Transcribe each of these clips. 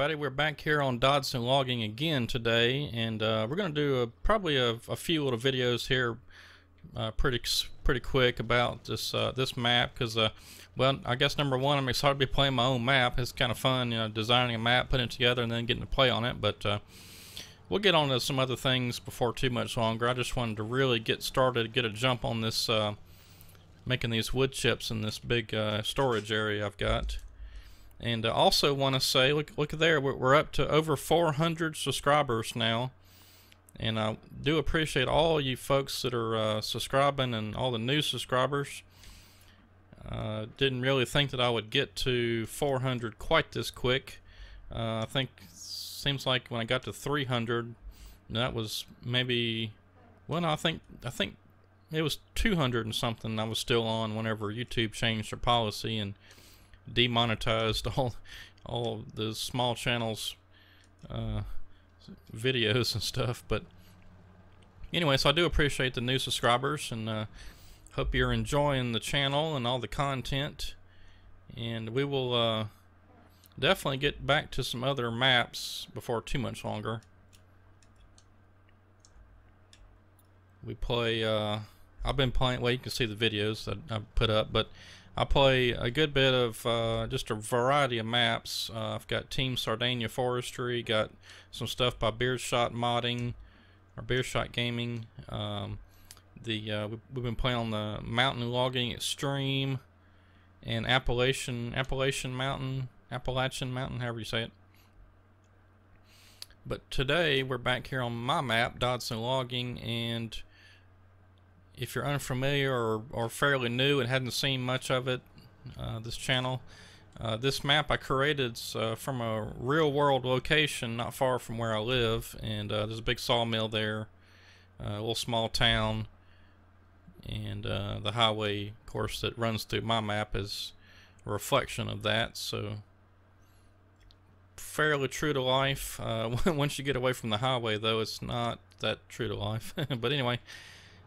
everybody. We're back here on Dodson Logging again today, and we're going to do probably a few little videos here, pretty quick about this map because, well, I guess number one, I'm excited to be playing my own map. It's kind of fun, you know, designing a map, putting it together, and then getting to play on it. But we'll get on to some other things before too much longer. I just wanted to really get started, get a jump on this, making these wood chips in this big storage area I've got. And also want to say, look there, we're up to over 400 subscribers now. And I do appreciate all you folks that are subscribing and all the new subscribers. Didn't really think that I would get to 400 quite this quick. I think seems like when I got to 300, that was maybe, well, no, I think it was 200 and something I was still on whenever YouTube changed their policy and demonetized all the small channels videos and stuff. But anyway, so I do appreciate the new subscribers, and hope you're enjoying the channel and all the content. And we will definitely get back to some other maps before too much longer. We play I've been playing, well, you can see the videos that I put up, but I play a good bit of just a variety of maps. I've got Team Sardinia Forestry, got some stuff by Beardshot Modding or Beardshot Gaming. We've been playing on the Mountain Logging Extreme and Appalachian Mountain, however you say it. But today we're back here on my map, Dodson Logging, and if you're unfamiliar or fairly new and hadn't seen much of it, this channel, this map I created from a real world location not far from where I live, and there's a big sawmill there, a little small town, and the highway, of course, that runs through my map is a reflection of that. So fairly true to life. Once you get away from the highway, though, it's not that true to life. But anyway,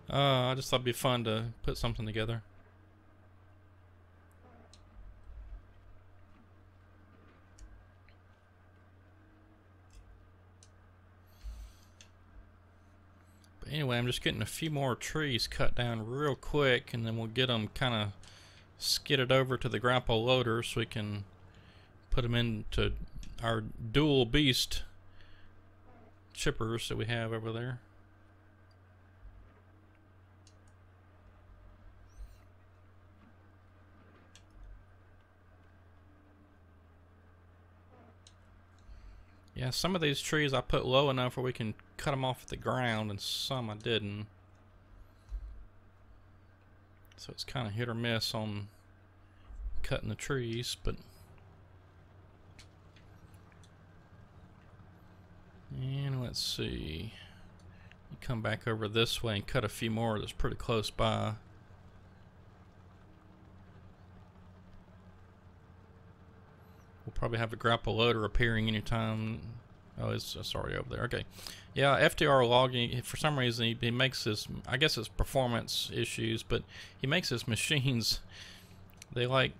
I just thought it'd be fun to put something together. But anyway, I'm just getting a few more trees cut down real quick, and then we'll get them kind of skidded over to the grapple loader so we can put them into our dual beast chippers that we have over there. Yeah, some of these trees I put low enough where we can cut them off at the ground, and some I didn't. So it's kind of hit or miss on cutting the trees, but... And let's see. You come back over this way and cut a few more that's pretty close by. We'll probably have a grapple loader appearing anytime. Oh, it's already over there. Okay. Yeah, FDR Logging, for some reason, he makes his, I guess it's performance issues, but he makes his machines, they like,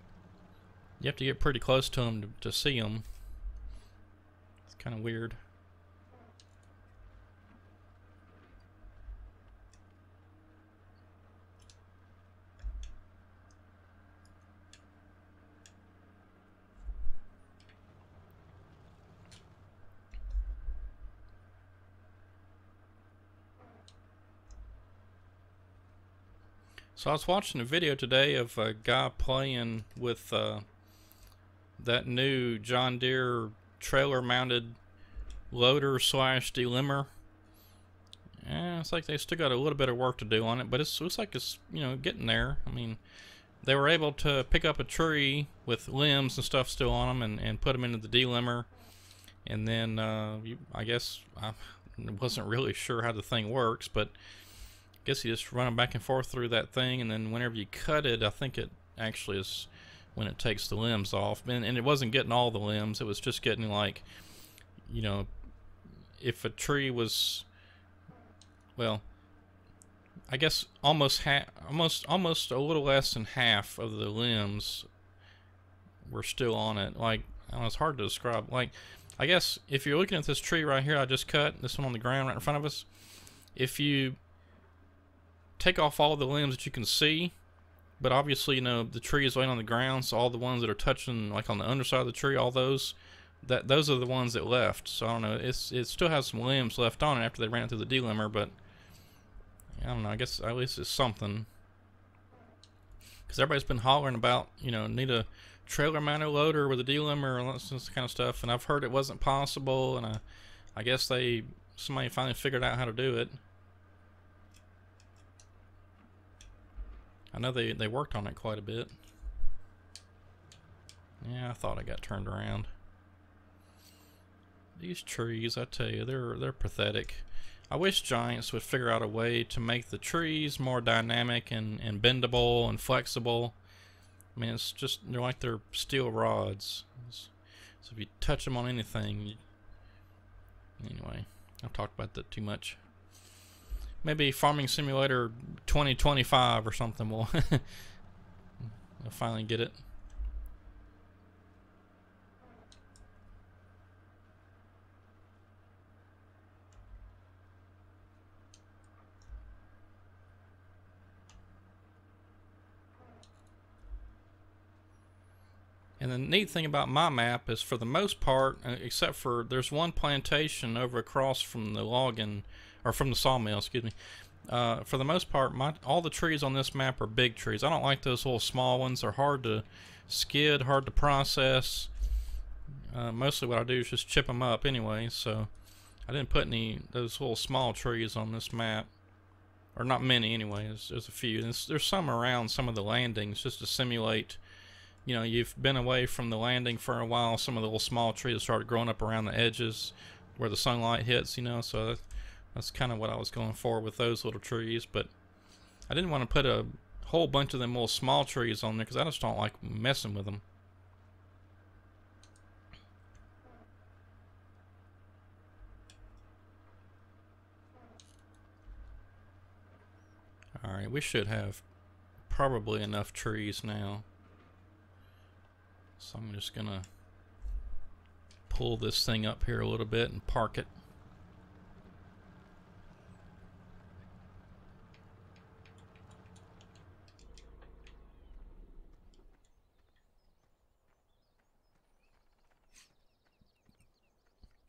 you have to get pretty close to them to see them. It's kind of weird. So I was watching a video today of a guy playing with that new John Deere trailer mounted loader slash delimber. Yeah, it's like they still got a little bit of work to do on it, but it looks like it's, you know, getting there. I mean, they were able to pick up a tree with limbs and stuff still on them and put them into the delimber, and then I guess I wasn't really sure how the thing works, but I guess you just run them back and forth through that thing, and then whenever you cut it, I think it actually is when it takes the limbs off. And it wasn't getting all the limbs, it was just getting, like, you know, if a tree was, well, I guess almost a little less than half of the limbs were still on it. Like, I don't know, it's hard to describe. Like, I guess if you're looking at this tree right here I just cut, this one on the ground right in front of us, if you take off all the limbs that you can see, but obviously, you know, the tree is laying on the ground, so all the ones that are touching, like on the underside of the tree, all those, those are the ones that left. So I don't know, it still has some limbs left on it after they ran it through the delimber, but I don't know, I guess at least it's something. Because everybody's been hollering about, you know, need a trailer mounted loader with a delimber and this kind of stuff, and I've heard it wasn't possible, and I guess somebody finally figured out how to do it. I know they worked on it quite a bit. Yeah, I thought I got turned around. These trees, I tell you, they're pathetic. I wish Giants would figure out a way to make the trees more dynamic and bendable and flexible. I mean, it's just, they're steel rods. So if you touch them on anything, anyway, I've talked about that too much. Maybe Farming Simulator 2025 or something will I'll finally get it. And the neat thing about my map is, for the most part, except for there's one plantation over across from the logging, or from the sawmill, excuse me. For the most part, all the trees on this map are big trees. I don't like those little small ones. They're hard to skid, hard to process. Mostly what I do is just chip them up anyway, so I didn't put any those little small trees on this map. Or not many anyway, there's a few. There's some around some of the landings just to simulate, you know, you've been away from the landing for a while. Some of the little small trees started growing up around the edges where the sunlight hits, you know, so that's kind of what I was going for with those little trees. But I didn't want to put a whole bunch of them little small trees on there because I just don't like messing with them. Alright, we should have probably enough trees now. So I'm just gonna pull this thing up here a little bit and park it.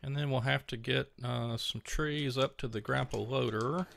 And then we'll have to get some trees up to the grapple loader.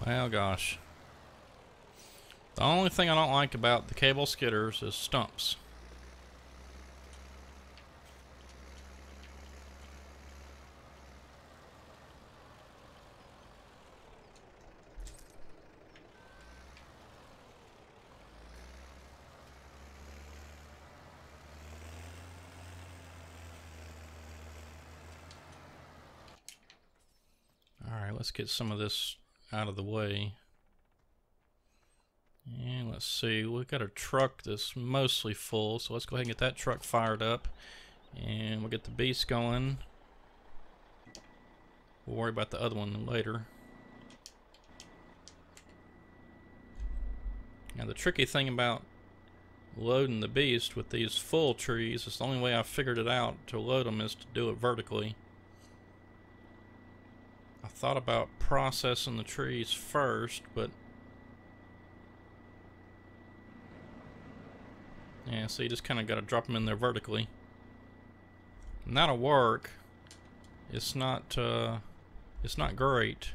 Well, gosh. The only thing I don't like about the cable skidders is stumps. Alright, let's get some of this out of the way. And let's see, we've got a truck that's mostly full, so let's go ahead and get that truck fired up. And we'll get the beast going. We'll worry about the other one later. Now the tricky thing about loading the beast with these full trees is the only way I've figured it out to load them is to do it vertically. I thought about processing the trees first, but yeah, so you just kind of got to drop them in there vertically. And that'll work. It's not great,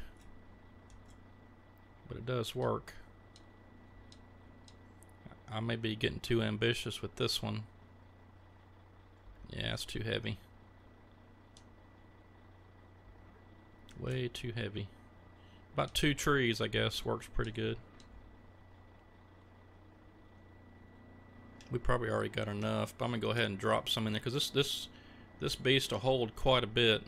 but it does work. I may be getting too ambitious with this one. Yeah, it's too heavy. Way too heavy. About 2 trees, I guess, works pretty good. We probably already got enough, but I'm gonna go ahead and drop some in there because this beast will hold quite a bit.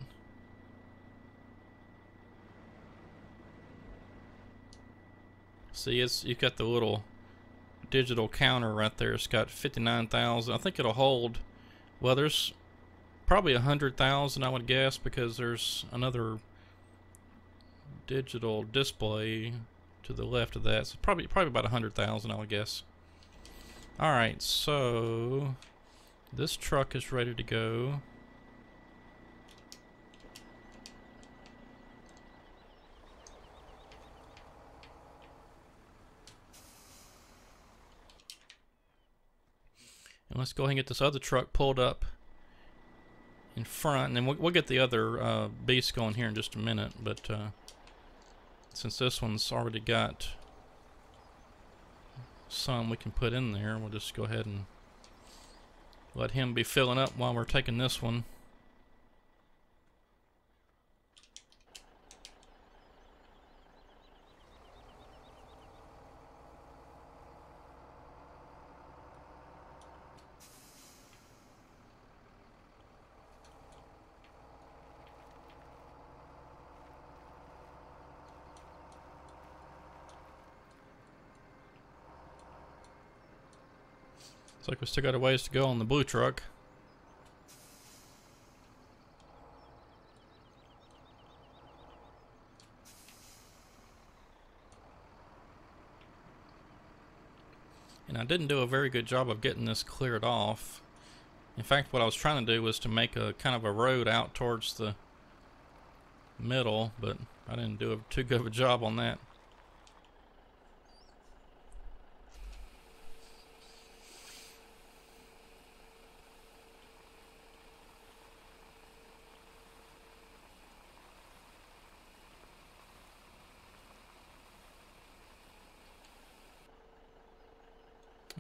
See, you've got the little digital counter right there. It's got 59,000. I think it'll hold. Well, there's probably 100,000, I would guess, because there's another digital display to the left of that. So probably about 100,000, I would guess. All right, so this truck is ready to go. And let's go ahead and get this other truck pulled up in front, and then we'll get the other beast going here in just a minute. But since this one's already got some we can put in there, we'll just go ahead and let him be filling up while we're taking this one. Looks like we still got a ways to go on the blue truck. And I didn't do a very good job of getting this cleared off. In fact, what I was trying to do was to make a kind of a road out towards the middle, but I didn't do too good of a job on that.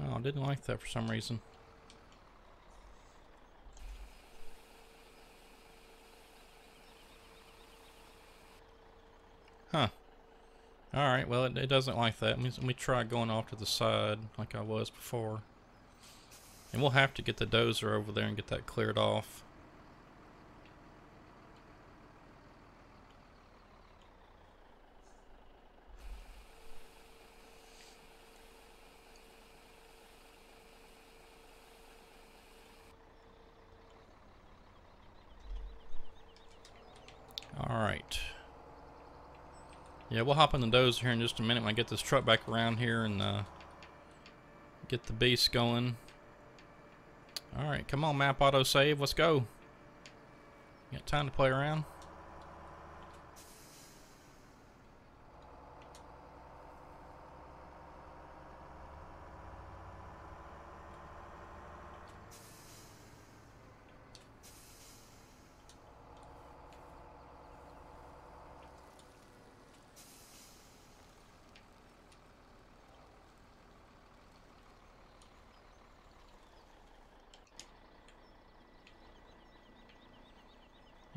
Oh, I didn't like that for some reason. Huh. Alright, well, it doesn't like that. Let me try going off to the side like I was before. And we'll have to get the dozer over there and get that cleared off. Alright. Yeah, we'll hop in the dozer here in just a minute when I get this truck back around here and get the beast going. Alright, come on, map autosave, let's go. Got time to play around?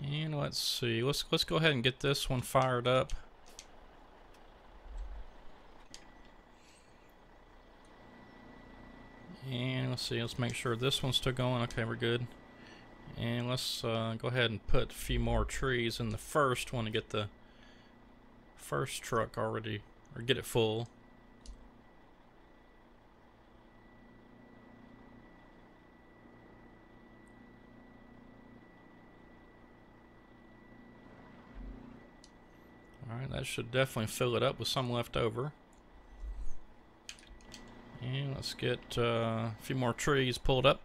And let's see, let's go ahead and get this one fired up. And let's see, let's make sure this one's still going. Okay, we're good. And let's go ahead and put a few more trees in the first one to get the first truck already, or get it full. Alright, that should definitely fill it up with some left over. And let's get a few more trees pulled up.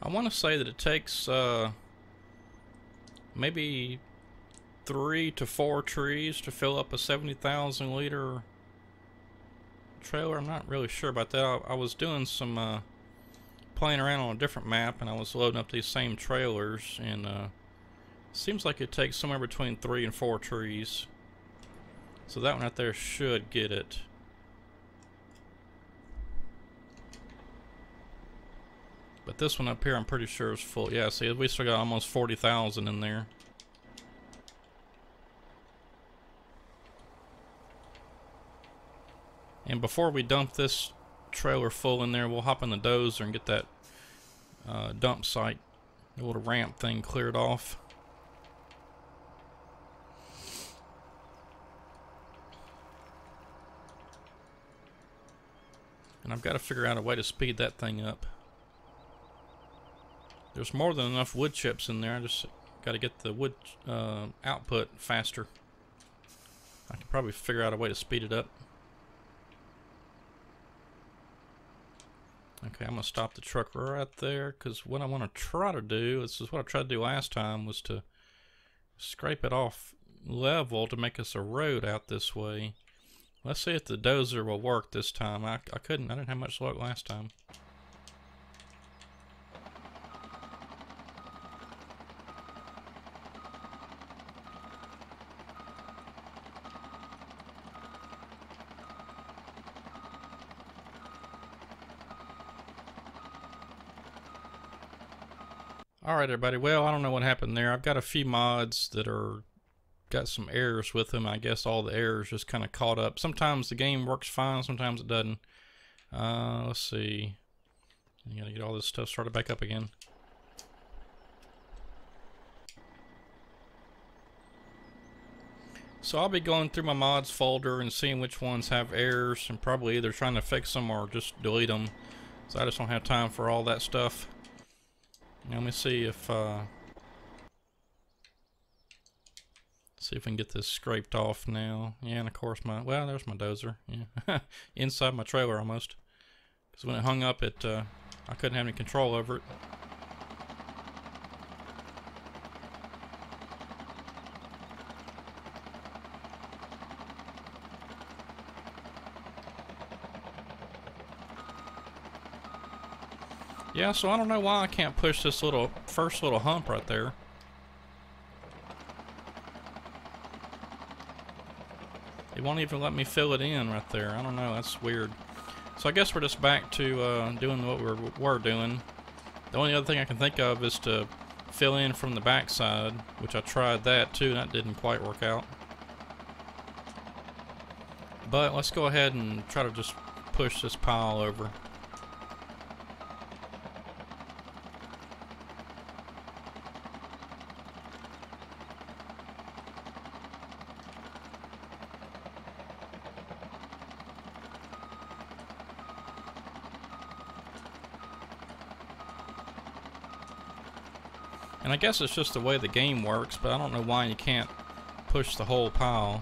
I want to say that it takes maybe 3 to 4 trees to fill up a 70,000 liter trailer. I'm not really sure about that. I was doing some playing around on a different map, and I was loading up these same trailers, and seems like it takes somewhere between 3 and 4 trees. So that one right there should get it. But this one up here I'm pretty sure is full. Yeah, see, we still got almost 40,000 in there. And before we dump this trailer full in there, we'll hop in the dozer and get that dump site, the little ramp thing, cleared off. And I've got to figure out a way to speed that thing up. There's more than enough wood chips in there. I just got to get the wood output faster. I can probably figure out a way to speed it up. Okay, I'm going to stop the truck right there, because what I want to try to do, this is what I tried to do last time, was to scrape it off level to make us a road out this way. Let's see if the dozer will work this time. I didn't have much luck last time. Alright everybody, well, I don't know what happened there. I've got a few mods that are got some errors with them. I guess all the errors just kind of caught up. Sometimes the game works fine, sometimes it doesn't. Let's see. I gotta get all this stuff started back up again. So I'll be going through my mods folder and seeing which ones have errors, and probably either trying to fix them or just delete them. So I just don't have time for all that stuff. Now let me see if see if we can get this scraped off now. Yeah, and of course well, there's my dozer. Yeah, inside my trailer almost. Because when it hung up, I couldn't have any control over it. Yeah, so I don't know why I can't push this first little hump right there. It won't even let me fill it in right there. I don't know, that's weird. So I guess we're just back to doing what we were doing. The only other thing I can think of is to fill in from the backside, which I tried that too, and that didn't quite work out. But let's go ahead and try to just push this pile over. And I guess it's just the way the game works, but I don't know why you can't push the whole pile.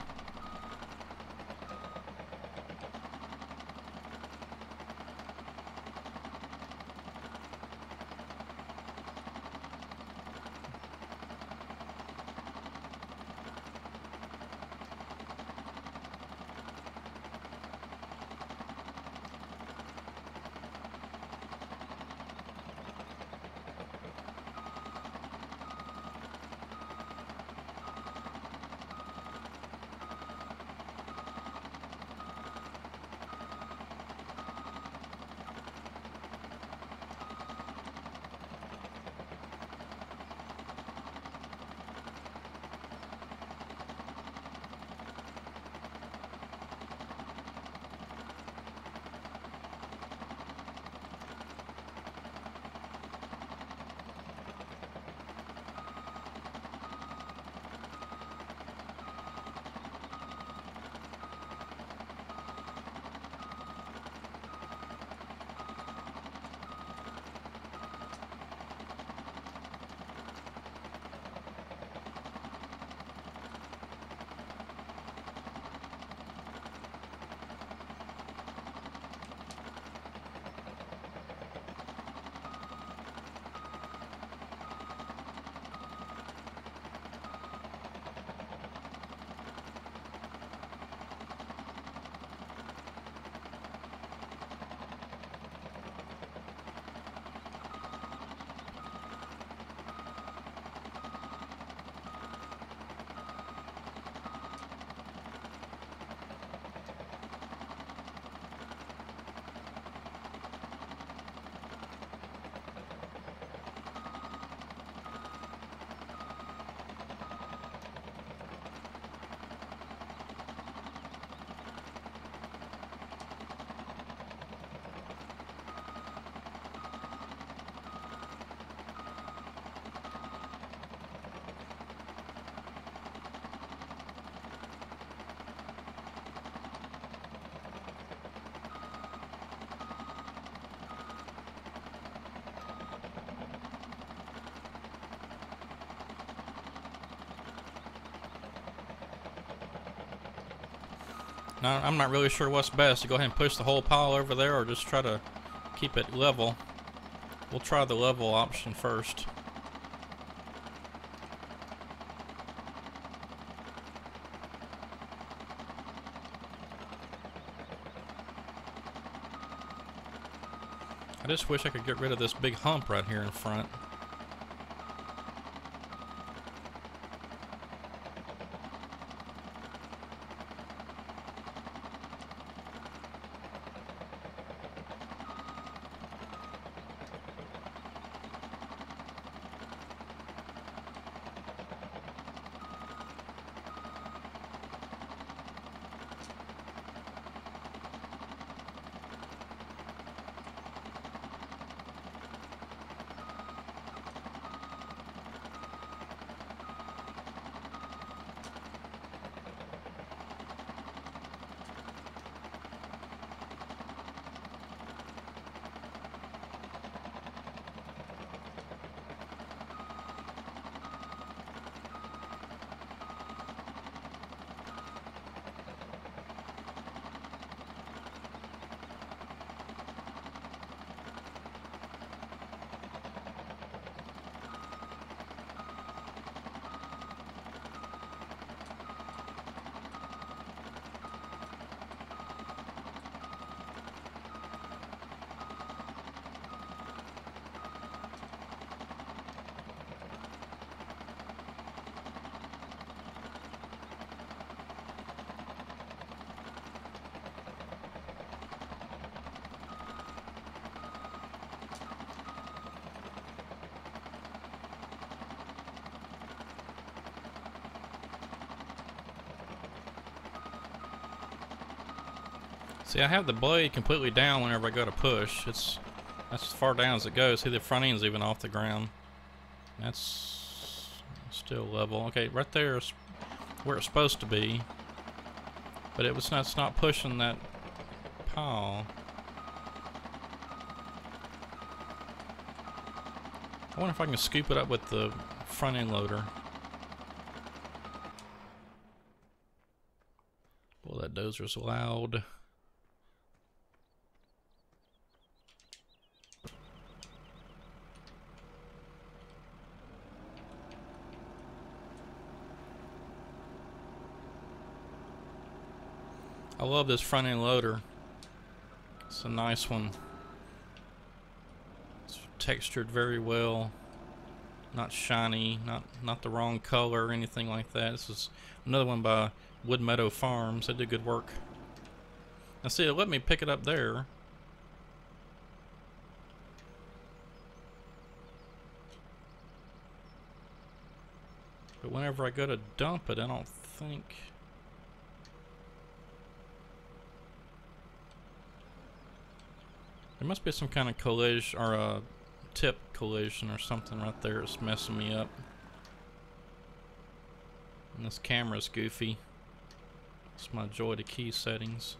Now, I'm not really sure what's best, to go ahead and push the whole pile over there or just try to keep it level. We'll try the level option first. I just wish I could get rid of this big hump right here in front. See, I have the blade completely down whenever I go to push. That's as far down as it goes. See, the front end's even off the ground. That's still level. Okay, right there is where it's supposed to be. But it's not pushing that pile. I wonder if I can scoop it up with the front end loader. Boy, that dozer's loud. I love this front end loader. It's a nice one. It's textured very well. Not shiny, not the wrong color or anything like that. This is another one by Wood Meadow Farms. They did good work. Now see, it let me pick it up there. But whenever I go to dump it, I don't think... There must be some kind of collision, or a tip collision or something right there. It's messing me up. And this camera's goofy. It's my joy to key settings.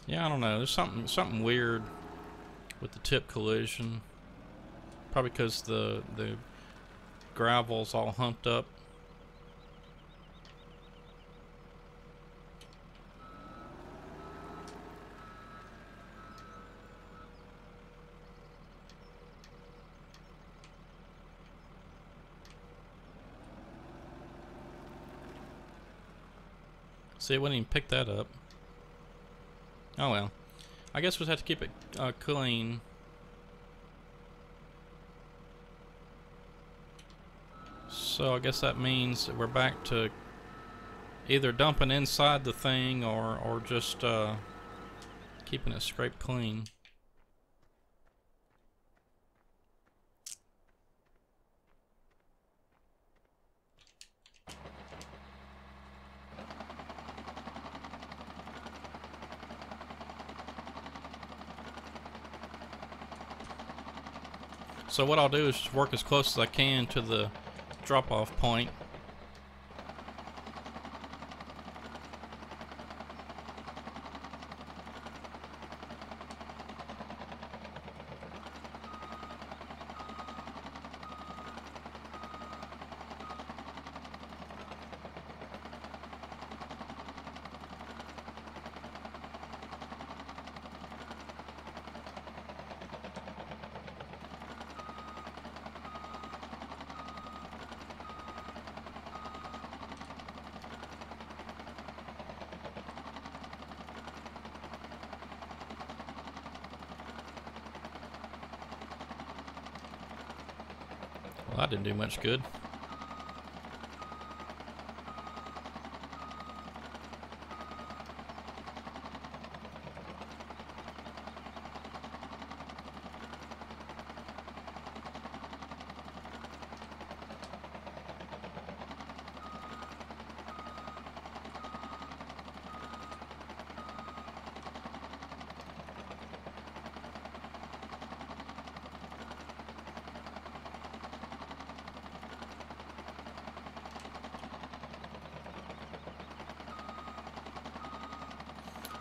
Yeah, I don't know. There's something weird with the tip collision. Probably because the gravel's all humped up. See, it wouldn't even pick that up. Oh well. I guess we'll have to keep it clean. So I guess that means that we're back to either dumping inside the thing or just keeping it scraped clean. So what I'll do is just work as close as I can to the drop-off point. Well, that didn't do much good.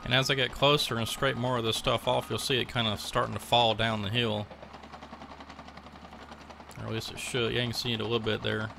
And as I get closer and scrape more of this stuff off, you'll see it kind of starting to fall down the hill. Or at least it should. Yeah, you can see it a little bit there.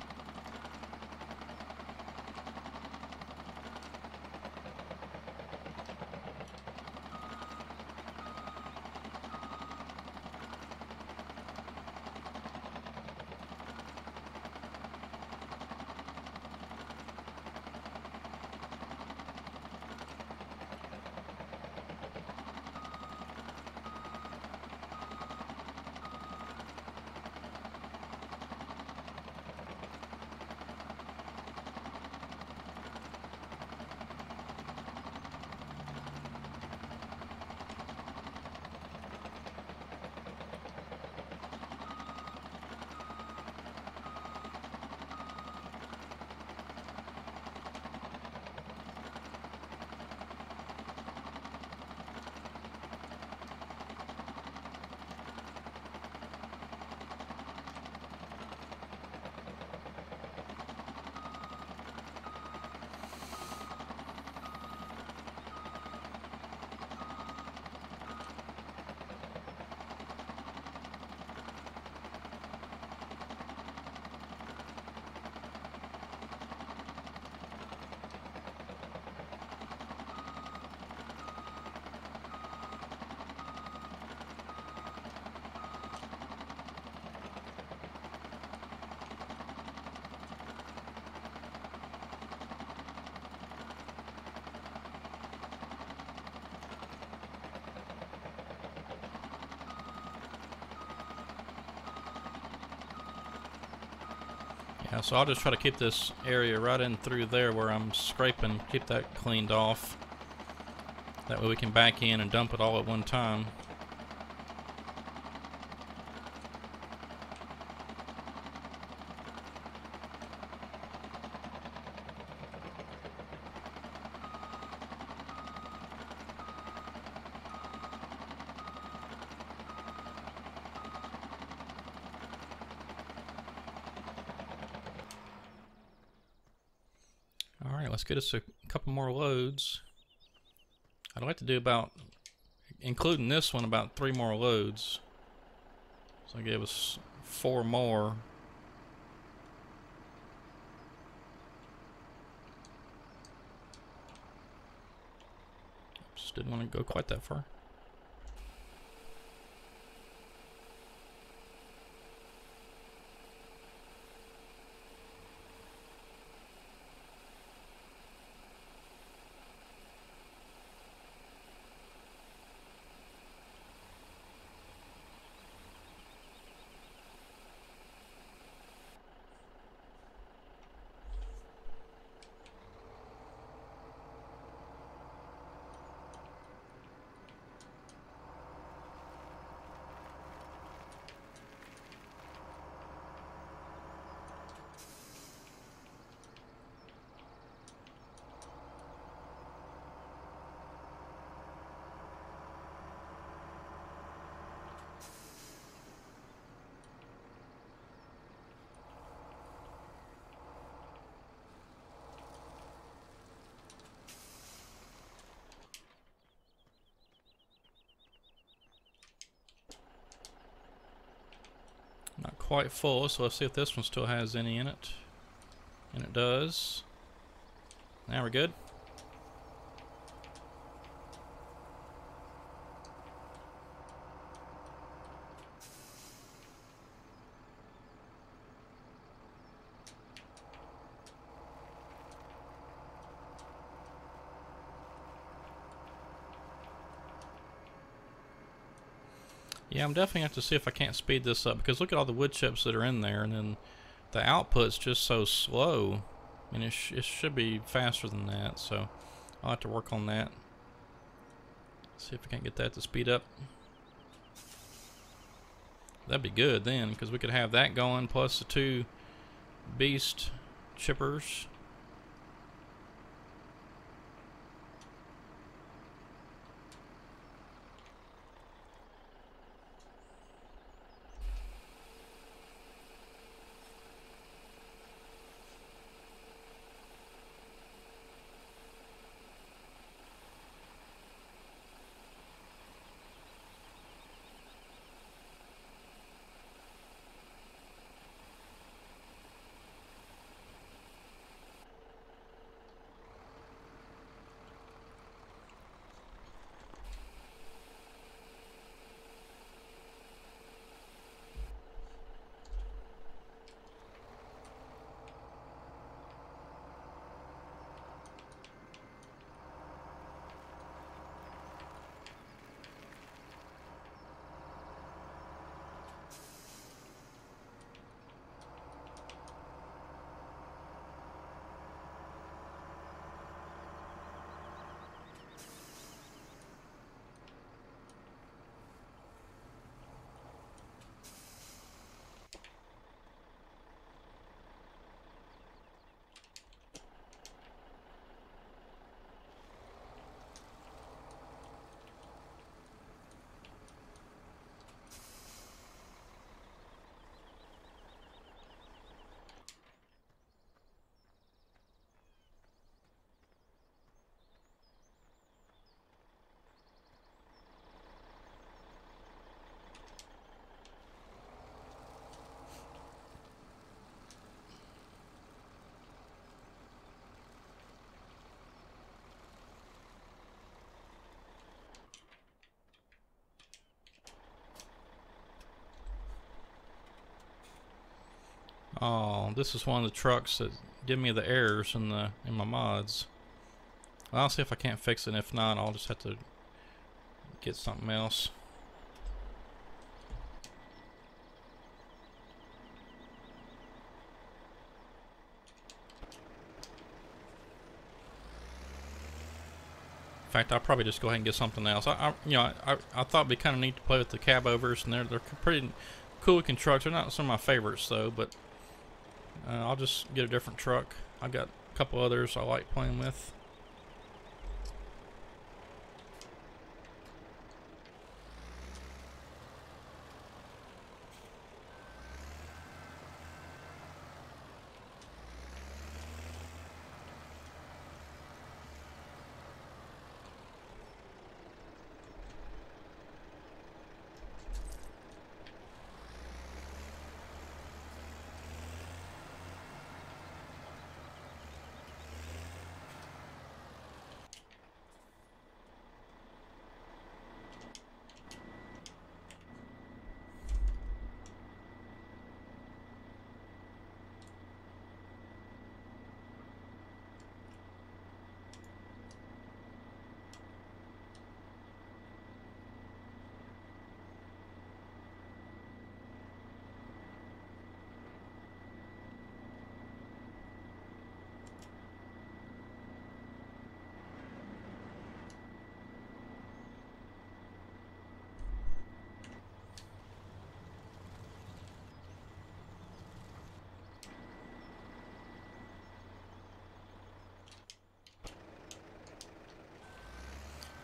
Yeah, so I'll just try to keep this area right in through there where I'm scraping, keep that cleaned off. That way we can back in and dump it all at one time. Alright, let's get us a couple more loads. I'd like to do about, including this one, about 3 more loads. So I gave us 4 more. Just didn't want to go quite that far. quite full, so let's see if this one still has any in it. And it does. Now we're good. Yeah, I'm definitely have to see if I can't speed this up, because look at all the wood chips that are in there, and then the output's just so slow. I mean, it should be faster than that, so I'll have to work on that. See if I can't get that to speed up. That'd be good then, because we could have that going plus the 2 beast chippers. Oh, this is one of the trucks that give me the errors in my mods. Well, I'll see if I can't fix it, and if not, I'll just have to get something else. In fact, I'll probably just go ahead and get something else. I thought it'd be kind of neat to play with the cab overs, and they're pretty cool looking trucks. They're not some of my favorites though, but I'll just get a different truck. I've got a couple others I like playing with.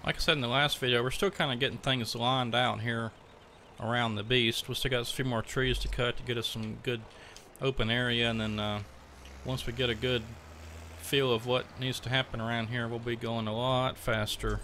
Like I said in the last video, we're still kind of getting things lined out here around the beast. We still got a few more trees to cut to get us some good open area, and then once we get a good feel of what needs to happen around here, we'll be going a lot faster.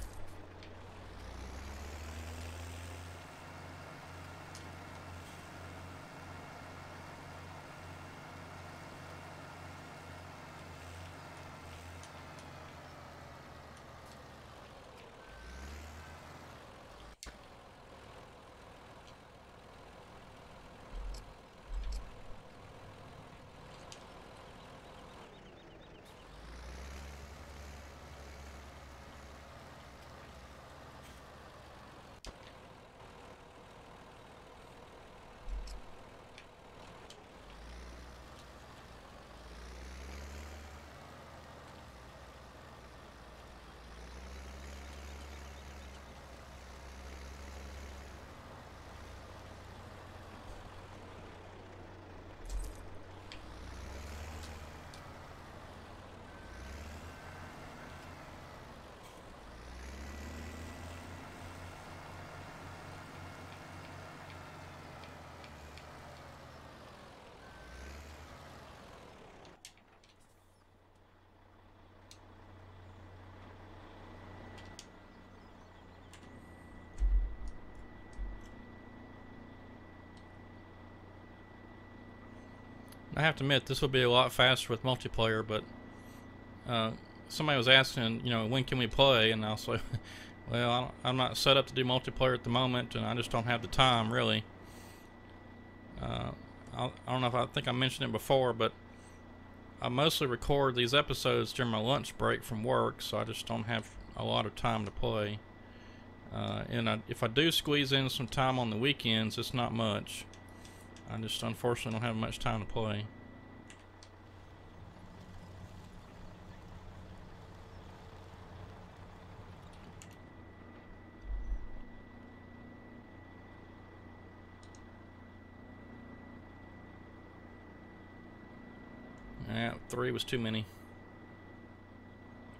I have to admit, this will be a lot faster with multiplayer, but somebody was asking, you know, when can we play? And I was like, well, I'm not set up to do multiplayer at the moment, and I just don't have the time, really. I don't know if I think I mentioned it before, but I mostly record these episodes during my lunch break from work, so I just don't have a lot of time to play. And if I do squeeze in some time on the weekends, it's not much. I just unfortunately don't have much time to play. Yeah, 3 was too many.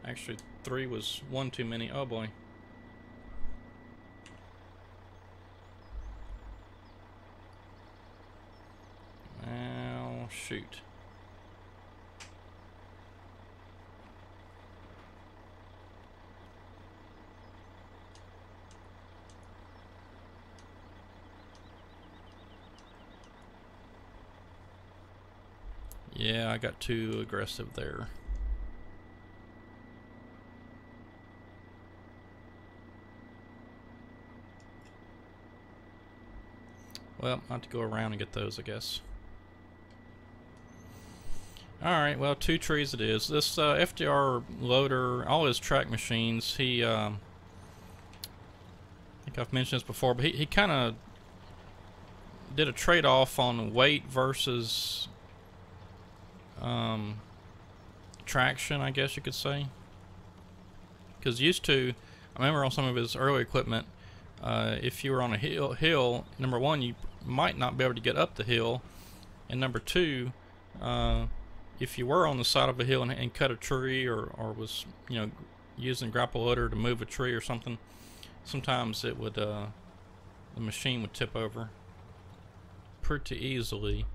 Actually, 3 was 1 too many. Oh boy. Oh, shoot. Yeah, I got too aggressive there. Well, I have to go around and get those, I guess. Alright, well, 2 trees it is. This FDR loader, all his track machines, he, I think I've mentioned this before, but he kind of did a trade-off on weight versus traction, I guess you could say. Because used to, I remember on some of his early equipment, if you were on a hill, number one, you might not be able to get up the hill, and number two, if you were on the side of a hill and cut a tree or was, you know, using grapple loader to move a tree or something, sometimes it would, the machine would tip over pretty easily.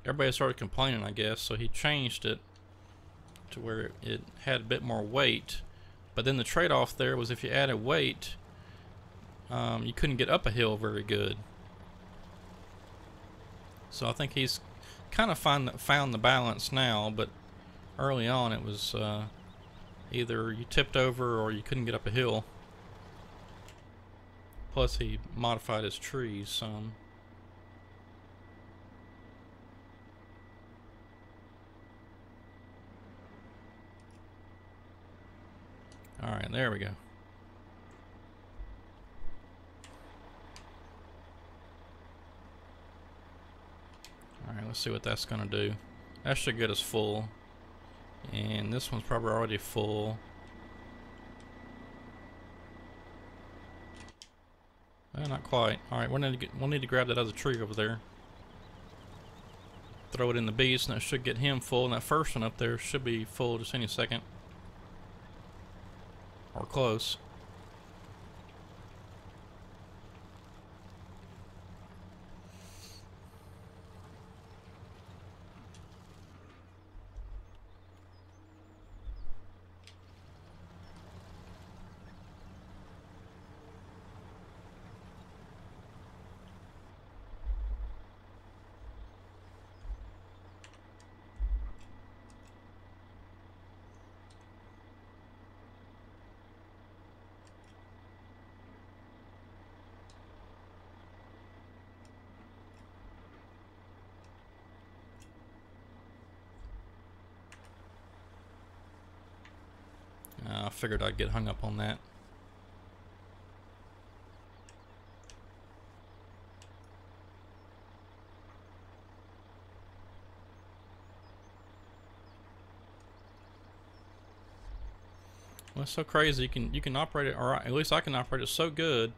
Everybody started complaining, I guess, so he changed it to where it had a bit more weight. But then the trade-off there was if you added weight, you couldn't get up a hill very good. So I think he's kind of found the balance now, but early on it was either you tipped over or you couldn't get up a hill. Plus he modified his trees some. Alright, there we go. Alright, let's see what that's going to do. That should get us full. And this one's probably already full. Not quite. Alright, we'll need to grab that other tree over there. Throw it in the beast, and that should get him full. And that first one up there should be full just any second. Or close. I figured I'd get hung up on that. Well, it's so crazy. You can operate it, or at least I can operate it so good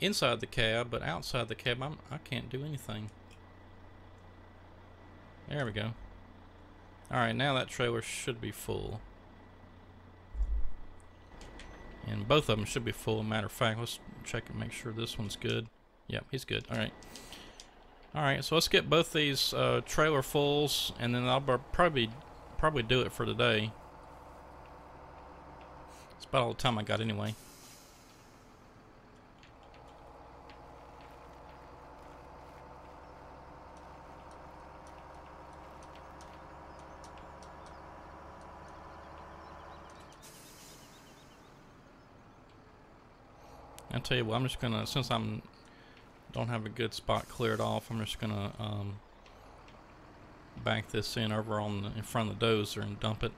inside the cab, but outside the cab I can't do anything. There we go. Alright, now that trailer should be full. And both of them should be full. Matter of fact, let's check and make sure this one's good. Yep, he's good. Alright. Alright, so let's get both these trailer fulls, and then I'll probably do it for today. It's about all the time I got anyway. I'll tell you what, I'm just gonna, since don't have a good spot cleared off, I'm just gonna back this in over in front of the dozer and dump it.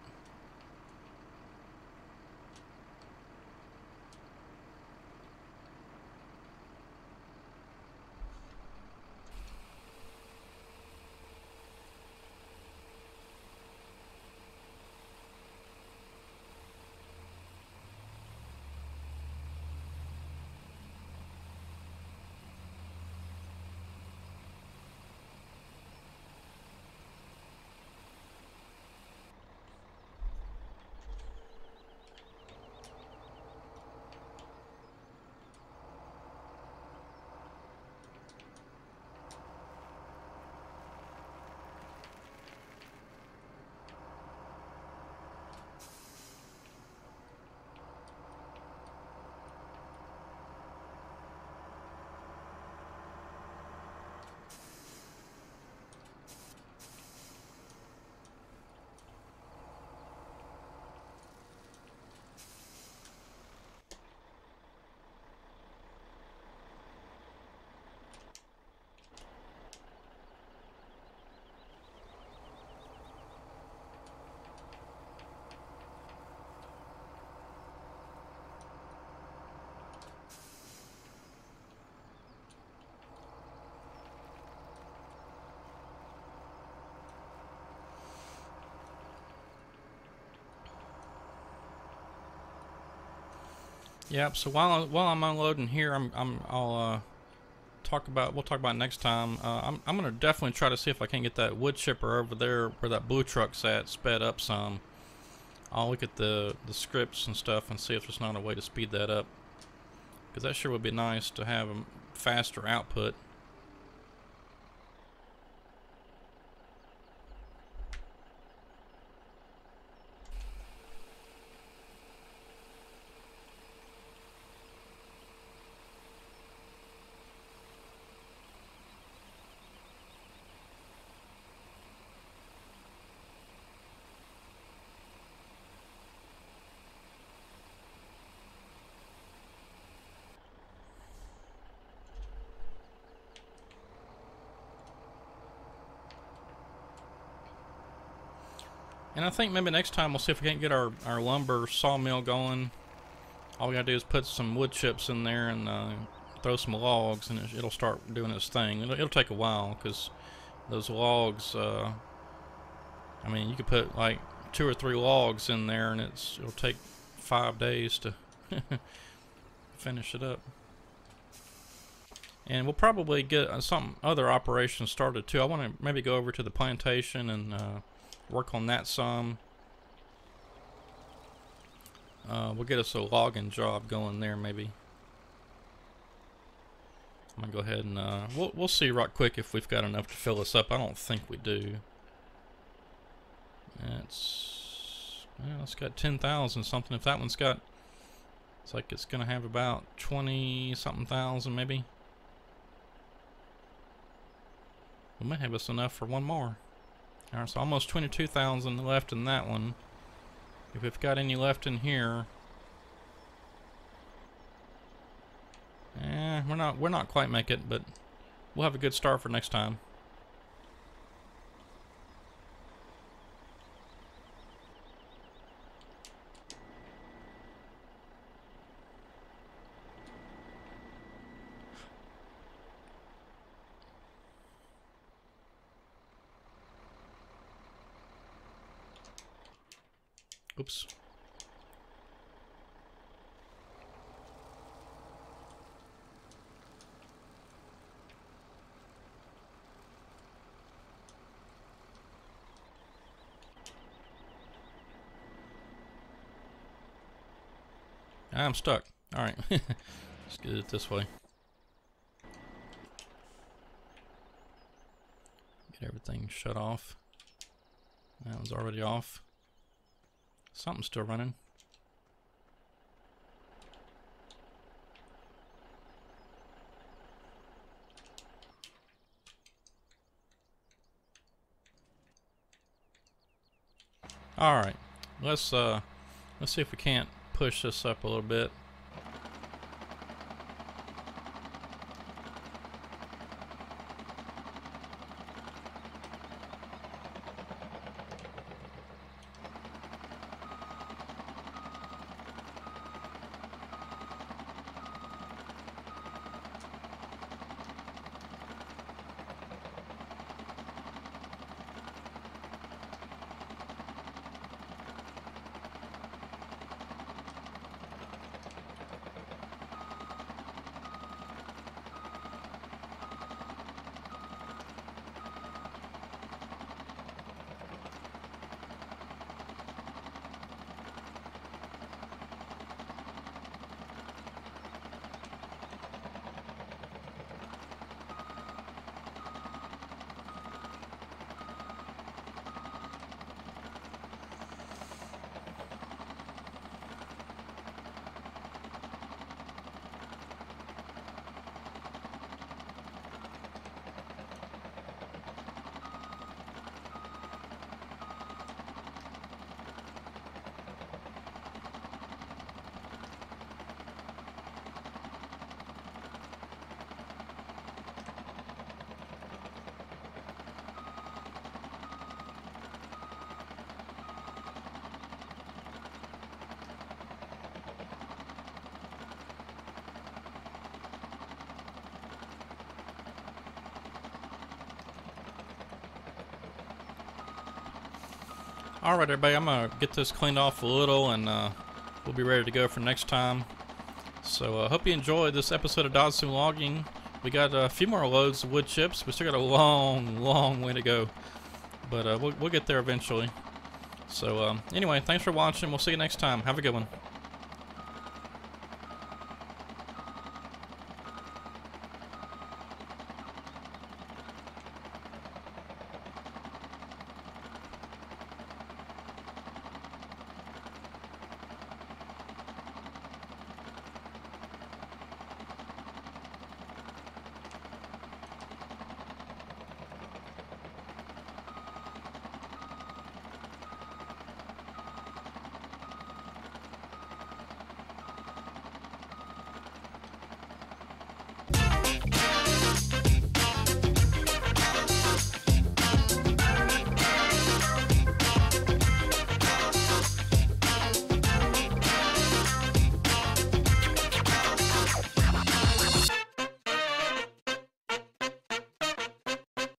Yep. So while I'm unloading here, I'll we'll talk about next time. I'm gonna definitely try to see if I can get that wood chipper over there where that blue truck's at sped up some. I'll look at the scripts and stuff and see if there's not a way to speed that up, because that sure would be nice to have a faster output. And I think maybe next time we'll see if we can't get our lumber sawmill going. All we gotta do is put some wood chips in there and throw some logs, and it'll start doing its thing. It'll take a while, because those logs, I mean, you could put like 2 or 3 logs in there, and it'll take 5 days to finish it up. And we'll probably get some other operations started too. I want to maybe go over to the plantation and work on that some. We'll get us a logging job going there maybe. I'm gonna go ahead and we'll see right quick if we've got enough to fill us up. I don't think we do. It's got 10,000 something. If that one's got, it's like it's gonna have about 20 something thousand maybe. We might have us enough for one more. Alright, so almost 22,000 left in that one. If we've got any left in here, we're not quite make it, but we'll have a good start for next time. Oops. I'm stuck. Alright. Let's get it this way. Get everything shut off. That one's already off. Something's still running. All right, let's see if we can't push this up a little bit. Alright everybody, I'm gonna get this cleaned off a little, and we'll be ready to go for next time. So I hope you enjoyed this episode of Dodson Logging. We got a few more loads of wood chips. We still got a long way to go, but we'll get there eventually. So anyway, thanks for watching. We'll see you next time. Have a good one.